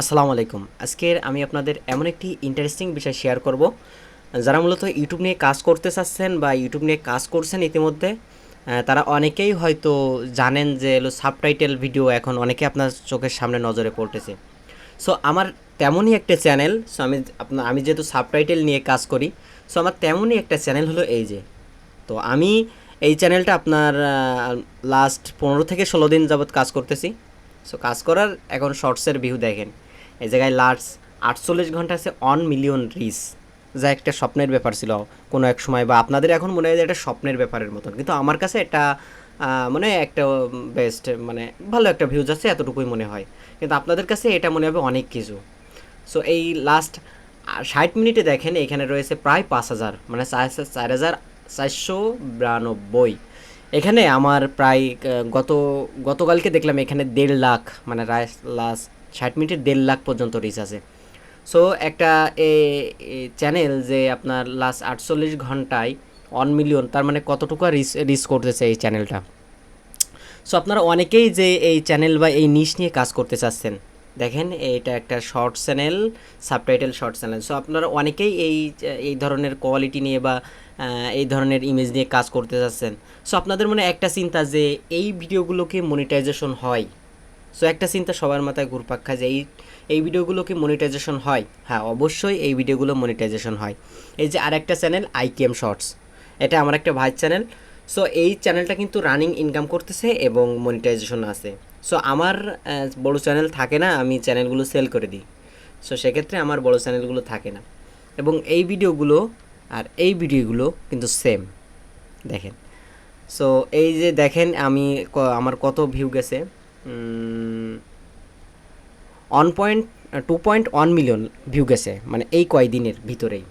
আসসালামু আলাইকুম। আজকের আমি আপনাদের এমন একটি ইন্টারেস্টিং বিষয় শেয়ার করব। যারা মূলত ইউটিউব নিয়ে কাজ করতে চাচ্ছেন বা ইউটিউব নিয়ে কাজ করছেন ইতিমধ্যে, তারা অনেকেই হয়তো জানেন যে হলো সাবটাইটেল ভিডিও এখন অনেকে আপনার চোখের সামনে নজরে পড়তেছে। সো আমার তেমনই একটা চ্যানেল, সো আমি যেহেতু সাবটাইটেল নিয়ে কাজ করি, সো আমার তেমনই একটা চ্যানেল হলো এই যে। তো আমি এই চ্যানেলটা আপনার লাস্ট 15 থেকে 16 দিন যাবৎ কাজ করতেছি। সো কাজ করার এখন শর্টসের ভিউ দেখেন, এই জায়গায় লাস্ট 48 ঘন্টা আছে 1 মিলিয়ন রিচ, যা একটা স্বপ্নের ব্যাপার ছিল কোনো এক সময়, বা আপনাদের এখন মনে হয় যে এটা স্বপ্নের ব্যাপারের মতন, কিন্তু আমার কাছে এটা মানে একটা বেস্ট, মানে ভালো একটা ভিউজ আছে এতটুকুই মনে হয়, কিন্তু আপনাদের কাছে এটা মনে হবে অনেক কিছু। সো এই লাস্ট 60 মিনিটে দেখেন এখানে রয়েছে প্রায় 5,000, মানে 4,492। এখানে আমার প্রায় গতকালকে দেখলাম এখানে 1.5 লাখ, মানে লাস্ট 60 মিনিটে 1.5 লাখ পর্যন্ত রিচ আছে। সো একটা চ্যানেল যে আপনার লাস্ট 48 ঘন্টায় 1 মিলিয়ন, তার মানে কতটুকু রিচ রিচ করতেছে এই চ্যানেলটা। সো আপনারা অনেকেই যে এই চ্যানেল বা এই নিশ নিয়ে কাজ করতে চাচ্ছেন, দেখেন এটা একটা short channel, subtitle short channel. So আপনারা অনেকেই এই ধরনের কোয়ালিটি নিয়ে বা এই ধরনের ইমেজ নিয়ে কাজ করতে চাচ্ছেন। সো আপনাদের মনে একটা চিন্তা যে এই ভিডিওগুলোকে মনিটাইজেশন হয়। সো একটা চিন্তা সবার মাথায় ঘুরপাক খায় যে এই ভিডিওগুলো কি মনিটাইজেশন হয়? হ্যাঁ, অবশ্যই এই ভিডিওগুলো মনিটাইজেশন হয়। এই যে আরেকটা চ্যানেল আইকেএম শর্টস, এটা আমার একটা ভাই চ্যানেল। সো এই চ্যানেলটা কিন্তু রানিং ইনকাম করতেছে এবং মনিটাইজেশন আছে। সো আমার বড় চ্যানেল থাকে না, আমি চ্যানেলগুলো সেল করে দিই। সো সেক্ষেত্রে আমার বড় চ্যানেলগুলো থাকে না, এবং এই ভিডিওগুলো আর এই ভিডিওগুলো কিন্তু সেম। দেখেন, সো এই যে দেখেন আমি আমার কত ভিউ গেছে, 2.1 মিলিয়ন ভিউ গেছে, মানে এই কয়দিনের ভিতরেই।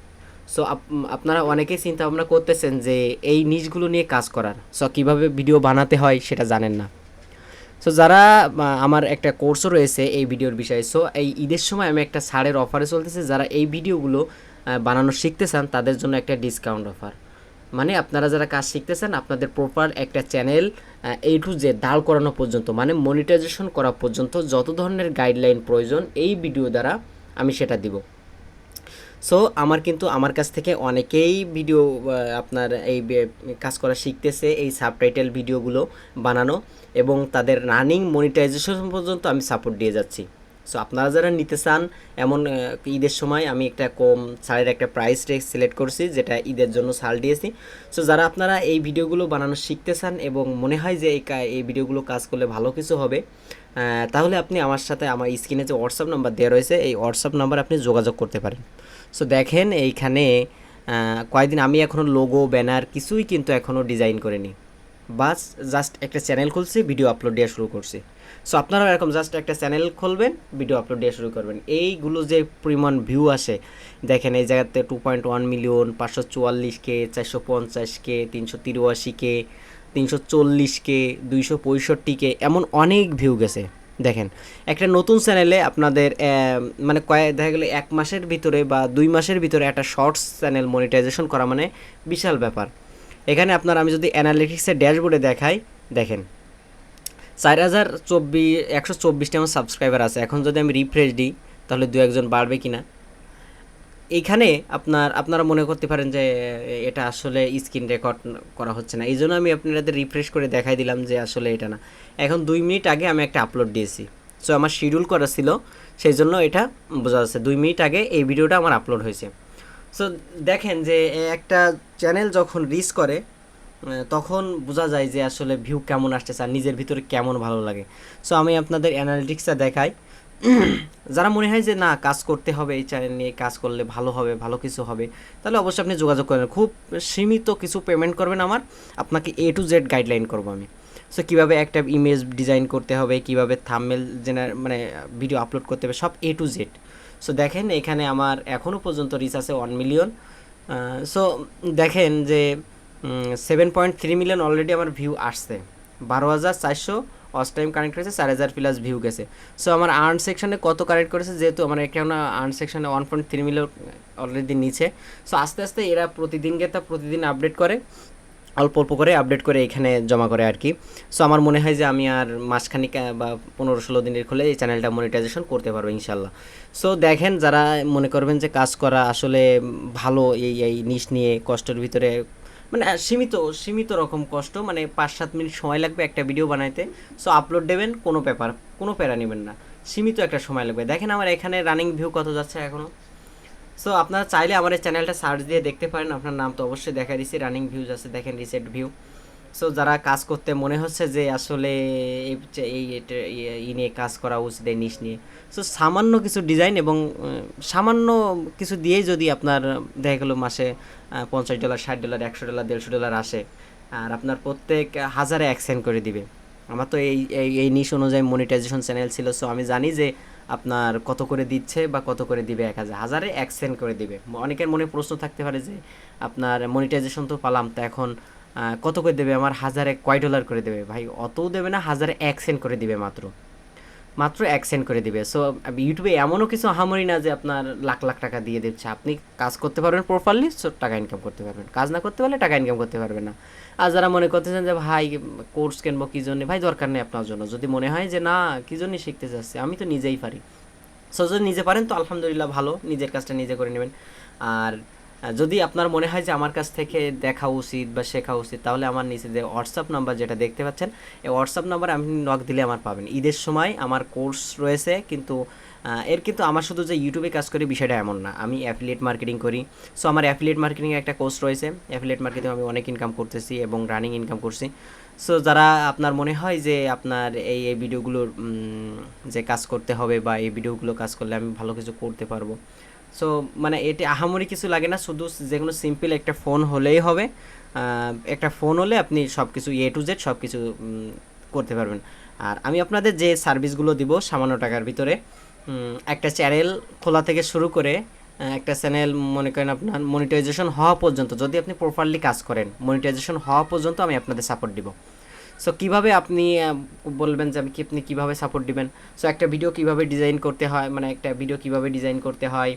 সো আপনারা অনেকেই চিন্তা ভাবনা করতেছেন যে এই নিশগুলো নিয়ে কাজ করার, সো কীভাবে ভিডিও বানাতে হয় সেটা জানেন না। সো যারা আমার একটা কোর্সও রয়েছে এই ভিডিওর বিষয়ে। সো এই ঈদের সময় আমি একটা ছাড়ের অফারে চলতেছে, যারা এই ভিডিওগুলো বানানো শিখতে চান তাদের জন্য একটা ডিসকাউন্ট অফার। মানে আপনারা যারা কাজ শিখতেছেন, আপনাদের প্রপার একটা চ্যানেল এই টু জেড দাঁড় করানো পর্যন্ত, মানে মনিটাইজেশন করা পর্যন্ত যত ধরনের গাইডলাইন প্রয়োজন এই ভিডিও দ্বারা আমি সেটা দিব। সো আমার কাছ থেকে অনেকেই ভিডিও আপনার এই কাজ করা শিখতেছে, এই সাবটাইটেল ভিডিওগুলো বানানো, এবং তাদের রানিং মনিটাইজেশন পর্যন্ত আমি সাপোর্ট দিয়ে যাচ্ছি। সো আপনারা যারা নিতে চান, এমন ঈদের সময় আমি একটা কম ছাড়ের একটা প্রাইস সিলেক্ট করছি, যেটা ঈদের জন্য ছাড় দিয়েছি। সো যারা আপনারা এই ভিডিওগুলো বানানো শিখতে চান এবং মনে হয় যে এই ভিডিওগুলো কাজ করলে ভালো কিছু হবে, তাহলে আপনি আমার সাথে আমার স্ক্রিনে যে হোয়াটসঅ্যাপ নাম্বার দেওয়া রয়েছে এই হোয়াটসঅ্যাপ নাম্বার আপনি যোগাযোগ করতে পারেন। সো দেখেন এইখানে কয়েকদিন আমি এখনও লোগো ব্যানার কিছুই কিন্তু এখনও ডিজাইন করিনি, বাস জাস্ট একটা চ্যানেল খুলছি, ভিডিও আপলোড দেওয়া শুরু করছি। সো আপনারাও এরকম জাস্ট একটা চ্যানেল খুলবেন, ভিডিও আপলোড দেওয়া শুরু করবেন, এইগুলো যে পরিমাণ ভিউ আসে দেখেন। এই জায়গাতে 2.1 million, 544K, 450K, 383K, 340K, 265K, এমন অনেক ভিউ গেছে। দেখেন একটা নতুন চ্যানেলে আপনাদের মানে দেখা গেলে 1 মাসের ভিতরে বা 2 মাসের ভিতরে একটা শর্টস চ্যানেল মনিটাইজেশন করা মানে বিশাল ব্যাপার। এখানে আপনার আমি যদি অ্যানালিটিক্সের ড্যাশবোর্ডে দেখাই, দেখেন 124টা আমার সাবস্ক্রাইবার আছে। এখন যদি আমি রিফ্রেশ দিই তাহলে দু একজন বাড়বে কিনা। এইখানে আপনারা মনে করতে পারেন যে এটা আসলে স্ক্রিন রেকর্ড করা হচ্ছে না, এই জন্য আমি আপনাদের রিফ্রেশ করে দেখাই দিলাম যে আসলে এটা না। এখন 2 মিনিট আগে আমি একটা আপলোড দিয়েছি, সো আমার শিডিউল করা ছিল, সেই জন্য এটা বোঝা যাচ্ছে 2 মিনিট আগে এই ভিডিওটা আমার আপলোড হয়েছে। সো দেখেন যে একটা চ্যানেল যখন রিচ করে তখন বোঝা যায় যে আসলে ভিউ কেমন আসতেছে আর নিজের ভিতরে কেমন ভালো লাগে। সো আমি আপনাদের অ্যানালিটিক্সটা দেখাই। যারা মনে হয় যে না কাজ করতে হবে, এই চ্যানেল নিয়ে কাজ করলে ভালো হবে, ভালো কিছু হবে, তাহলে অবশ্যই আপনি যোগাযোগ করেন। খুব সীমিত কিছু পেমেন্ট করবেন আমার, আপনাকে A to Z গাইডলাইন করবো আমি। সো কীভাবে একটা ইমেজ ডিজাইন করতে হবে, কীভাবে থাম্বনেল মানে ভিডিও আপলোড করতে হবে, সব A to Z। সো দেখেন এখানে আমার এখনও পর্যন্ত রিচ আছে 1 মিলিয়ন। সো দেখেন যে 7.3 মিলিয়ন অলরেডি আমার ভিউ আসছে, 12,400 ওয়াচ টাইম কানেক্ট হয়েছে, 4,000 প্লাস ভিউ গেছে। সো আমার আর্ন সেকশনে কত কানেক্ট করেছে, যেহেতু আমার এখানে আর্ন সেকশনে 1.3 মিলিয়ন অলরেডি নিচে। সো আস্তে আস্তে এরা প্রতিদিন প্রতিদিন আপডেট করে, অল্প অল্প করে আপডেট করে এখানে জমা করে আর কি। সো আমার মনে হয় যে আমি আর মাসখানিক বা 15-16 দিনের খুলে এই চ্যানেলটা মনিটাইজেশন করতে পারবো ইনশাল্লাহ। সো দেখেন, যারা মনে করবেন যে কাজ করা আসলে ভালো, এই নিশ নিয়ে কষ্টের ভিতরে, মানে সীমিত সীমিত রকম কষ্ট, মানে 5-7 মিনিট সময় লাগবে একটা ভিডিও বানাইতে। সো আপলোড দেবেন, কোনো ব্যাপার, কোনো প্যারা নেবেন না, সীমিত একটা সময় লাগবে। দেখেন আমার এখানে রানিং ভিউ কত যাচ্ছে এখনও। সো আপনারা চাইলে আমার এই চ্যানেলটা সার্চ দিয়ে দেখতে পারেন, আপনার নাম তো অবশ্যই দেখা দিচ্ছি, রানিং ভিউজ আছে দেখেন, রিসেন্ট ভিউ। সো যারা কাজ করতে মনে হচ্ছে যে আসলে এই নিয়ে কাজ করা উচিত, এই নিশ নিয়ে, সো সামান্য কিছু ডিজাইন এবং সামান্য কিছু দিয়েই যদি আপনার দেখা গেলো মাসে $50, $60, $100, $150 আসে, আর আপনার প্রত্যেক হাজারে অ্যাকসেন্ট করে দিবে। আমার তো এই নিশ অনুযায়ী মনিটাইজেশন চ্যানেল ছিল, সো আমি জানি যে আপনার কত করে দিচ্ছে বা কত করে দিবে, 1000 হাজারে অ্যাকসেন্ট করে দিবে। অনেকের মনে প্রশ্ন থাকতে পারে যে আপনার মনিটাইজেশন তো পালাম, তো এখন কত করে দেবে, আমার হাজারে কয় ডলার করে দেবে? ভাই অতও দেবে না, হাজারে $1 করে দিবে, মাত্র মাত্র $1 করে দিবে। সো ইউটিউবে এমনও কিছু আহামরি না যে আপনার লাখ লাখ টাকা দিয়ে দিচ্ছে। আপনি কাজ করতে পারবেন প্রপারলি, সো টাকা ইনকাম করতে পারবেন, কাজ না করতে পারলে টাকা ইনকাম করতে পারবেন না। আর যারা মনে করতেছেন যে ভাই কোর্স কিনবো কী জন্য, ভাই দরকার নেই আপনার জন্য। যদি মনে হয় যে না কী জন্যই শিখতে চাচ্ছি, আমি তো নিজেই পারি, সো যদি নিজে পারেন তো আলহামদুলিল্লাহ ভালো, নিজের কাজটা নিজে করে নেবেন। আর যদি আপনার মনে হয় যে আমার কাছ থেকে দেখা উচিত বা শেখা উচিত, তাহলে আমার নিচে যে হোয়াটসঅ্যাপ নাম্বার যেটা দেখতে পাচ্ছেন, এই হোয়াটসঅ্যাপ নাম্বারে আপনি নক দিলে আমার পাবেন। ঈদের সময় আমার কোর্স রয়েছে, কিন্তু কিন্তু আমার শুধু যে ইউটিউবে কাজ করি বিষয়টা এমন না, আমি অ্যাফিলিয়েট মার্কেটিং করি। সো আমার অ্যাফিলিয়েট মার্কেটিংয়ের একটা কোর্স রয়েছে, অ্যাফিলিয়েট মার্কেটিং আমি অনেক ইনকাম করতেছি এবং রানিং ইনকাম করছি। সো যারা আপনার মনে হয় যে আপনার এই ভিডিওগুলোর যে কাজ করতে হবে বা এই ভিডিওগুলো কাজ করলে আমি ভালো কিছু করতে পারবো, সো মানে এটা আহামরি কিছু লাগে না, শুধু যে কোনো সিম্পল একটা ফোন হলেই হবে। একটা ফোন হলে আপনি সব কিছু A to Z সব কিছু করতে পারবেন। আর আমি আপনাদের যে সার্ভিসগুলো দিব সামান্য টাকার ভিতরে, একটা চ্যানেল খোলা থেকে শুরু করে একটা চ্যানেল মনে করেন আপনার মনিটাইজেশন হওয়া পর্যন্ত, যদি আপনি প্রপারলি কাজ করেন, মনিটাইজেশন হওয়া পর্যন্ত আমি আপনাদের সাপোর্ট দিব। সো কীভাবে আপনি বলবেন যে আপনি কীভাবে সাপোর্ট দিবেন। সো একটা ভিডিও কীভাবে ডিজাইন করতে হয়, মানে একটা ভিডিও কীভাবে ডিজাইন করতে হয়,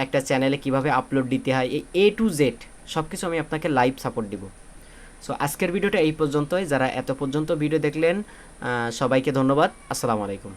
একটা চ্যানেলে কীভাবে আপলোড দিতে হয়, এই A to Z সব কিছু আমি আপনাকে লাইভ সাপোর্ট দিব। সো আজকের ভিডিওটা এই পর্যন্তই। যারা এত পর্যন্ত ভিডিও দেখলেন সবাইকে ধন্যবাদ। আসসালামু আলাইকুম।